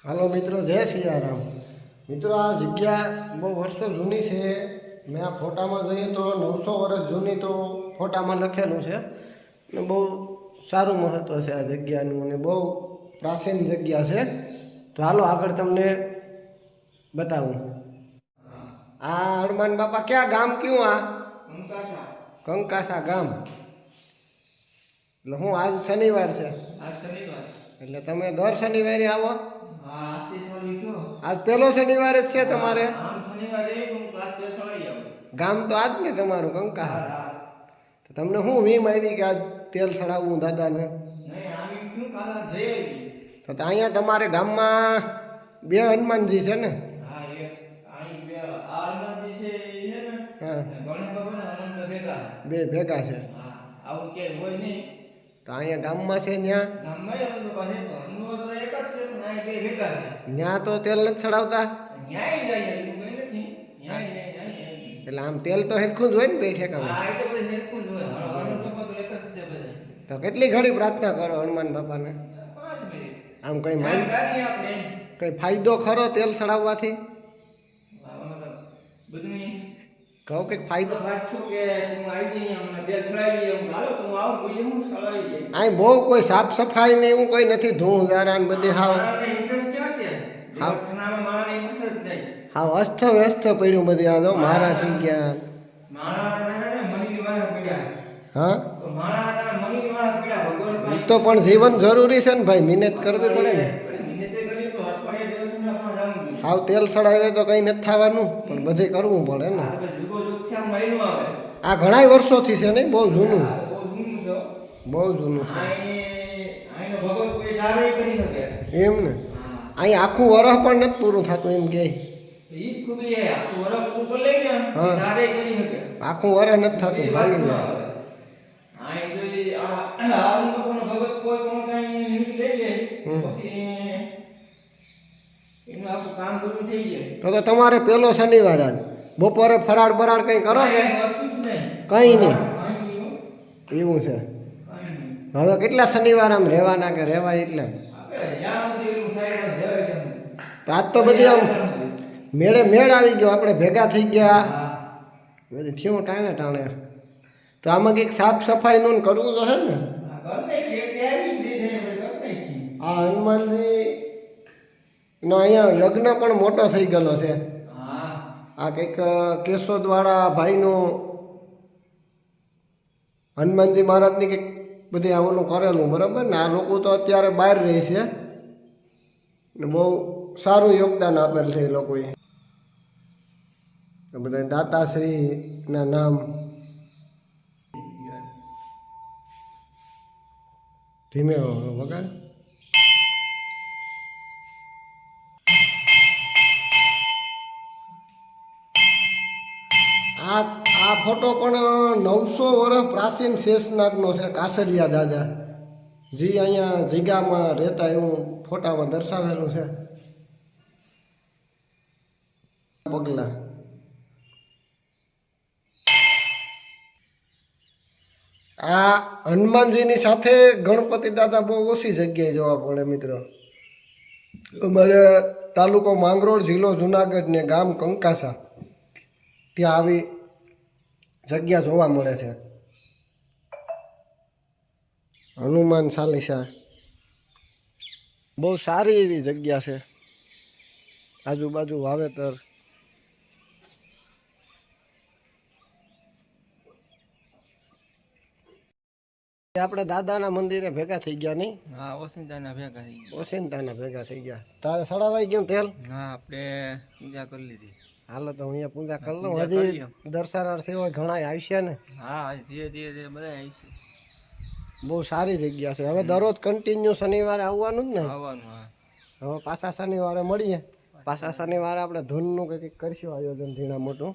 હાલો મિત્રો, જય સિયારામ. મિત્રો, આ જગ્યા બહુ વર્ષો જૂની છે. મેં આ ફોટામાં જોઈએ તો 900 વર્ષ જૂની તો ફોટામાં લખેલું છે. અને બહુ સારું મહત્ત્વ છે આ જગ્યાનું અને બહુ પ્રાચીન જગ્યા છે. તો હાલો આગળ તમને બતાવું. આ હનુમાન બાપા ક્યાં ગામ કયું? આ કંકાસા ગામ. એટલે હું આજ શનિવાર છે એટલે તમે દર શનિવારે આવો? આજ પહેલો શનિવાર જ છે તમારે? ગામ તો આજ ને તમારું કંકા. તો તમને શું વીમ આવી કે આજ તેલ ચડાવવું દાદાને? તો અહીંયા તમારે ગામમાં બે હનુમાનજી છે ને? હા, બે ભેગા છે. તો અહીંયા ગામમાં છે ત્યાં તો તેલ નથી ચડાવતા? એટલે આમ તેલ તો હેરખું જ હોય ને બે ઠેકામાં? તો કેટલી ઘડી પ્રાર્થના કરો હનુમાન બાપાને? આમ કઈ કઈ ફાયદો ખરો તેલ ચડાવવાથી? કહો કે ફાયદો? અહીં બહુ કોઈ સાફ સફાઈ ને એવું કોઈ નથી, ધૂળ ધારા ને બધી હાવ અસ્ત વ્યસ્ત પડ્યું બધી. આ તો મારા થઈ ગયા. હા, તો પણ જીવન જરૂરી છે ને ભાઈ, મહેનત કરવી પડે ને. હાવ તેલ ચડાવે તો કઈ નથી થવાનું, પણ બધે કરવું પડે ને. આ ઘણા વર્ષોથી છે ને? બહુ જૂનું, બહુ જૂનું છે એમ ને? અહીં આખું વરસ પણ નથી પૂરું થતું એમ કે? હા, આખું વરસ નથી થતું ભાઈ. તો તમારે પેલો શનિવાર આજ બપોરે ફરાળ બરાળ કઈ કરો કે કઈ નહીં? એવું છે. હવે કેટલા શનિવાર આમ રહેવાના કે રહેવાય? એટલે આજ તો બધી આમ મેળ આવી ગયો, આપણે ભેગા થઈ ગયા બધી થયું ટાણે ટાણે. તો આમાં કંઈક સાફ સફાઈનું કરવું તો હે ને? હા, હનુમાનજી નો અહીંયા યજ્ઞ પણ મોટો થઈ ગયેલો છે. આ કંઈક કેશોદવાળા ભાઈનું હનુમાનજી મહારાજની કંઈક બધી આવું કરેલું, બરાબર ને? આ લોકો તો અત્યારે બહાર રહે છે ને બહુ સારું યોગદાન આપેલ છે એ લોકોએ. બધા દાતાશ્રીના નામ ધીમે વગાડ. આ ફોટો પણ 900 વર્ષ પ્રાચીન શેષનાગનો છે, કાસરિયા દાદા જે અહીંયા જીગામાં રહેતા એવું ફોટામાં દર્શાવેલું છે. પગલા આ હનુમાનજીની સાથે ગણપતિ દાદા બહુ ઓછી જગ્યાએ જોવા પડે મિત્રો. અમારે તાલુકો માંગરોળ, જિલ્લો જુનાગઢ ને ગામ કંકાસા, ત્યાં આવી જગ્યા જોવા મળે છે. હનુમાન ચાલીસા બહુ સારી એવી જગ્યા છે. આજુબાજુ વાવેતર. આપણે દાદાના મંદિરે ભેગા થઈ ગયા નહીં? હા, ઓસિંતાના ભેગા થઈ ગયા. ઓસિંતાના ભેગા થઈ ગયા. તારે સડાવાઈ ગયું તેલ? હા, આપણે પૂજા કરી લીધી. હાલો તો અહીંયા પૂજા કરી લઉં. હજી દર્શનાર્થી હોય ઘણા આવશે ને? હા, ધીરે ધીરે બધા આવશે. બહુ સારી જગ્યા છે. હવે દરરોજ કન્ટિન્યુ શનિવારે આવવાનું જ ને? આવવાનું. હા, હવે પાછા શનિવારે મળીએ. પાછા શનિવારે આપણે ધૂનનું કંઈક કરીશું આયોજન ઝીણા મોટું.